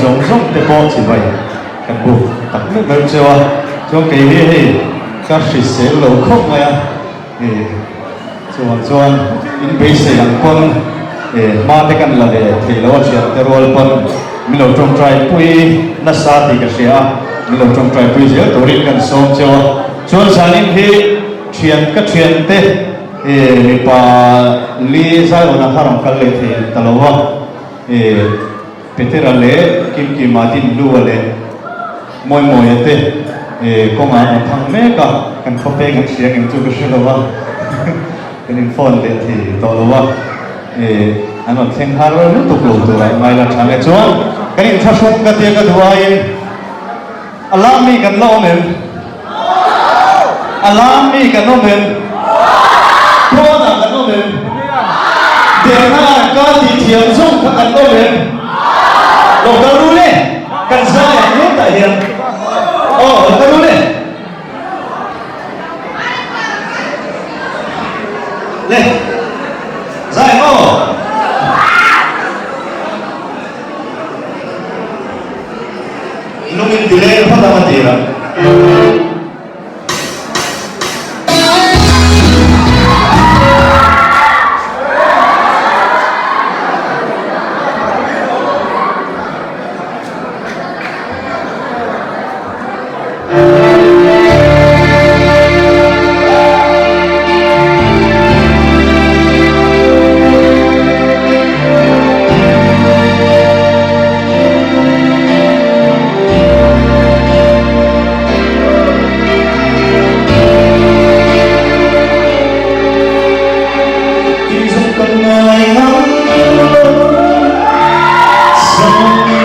rong rong te po chi vai kan bu tak me mer chewa chong ke hi ka hri se lo khop mai a chuan in be se lang kon ma te kan la le thei lo chia te rol pon mi lo trong trai pui na sa ti ka sia mi lo trong trai pui je to rin kan som chewa chuan sanin hi thian te mi pa li sai ona haram kal le thei talowa Peter ale kim Martin lu ale moi ate kong a thang me ka kan khope kan siang in chu ka shelawa kan in phone le thi to lowa ano theng har lu to lo to mai la thang e chuan kan in tha shop ka te ka duai alami kan lo men alami kan lo men Pona kan lo men Dena ka ti thiam song kan lo men Lo ka ru le kan sa ya ni ta hian ka ru le le sai mo lungin dile pa ta matira Hãy subscribe cho kênh Ghiền Mì Gõ để không bỏ lỡ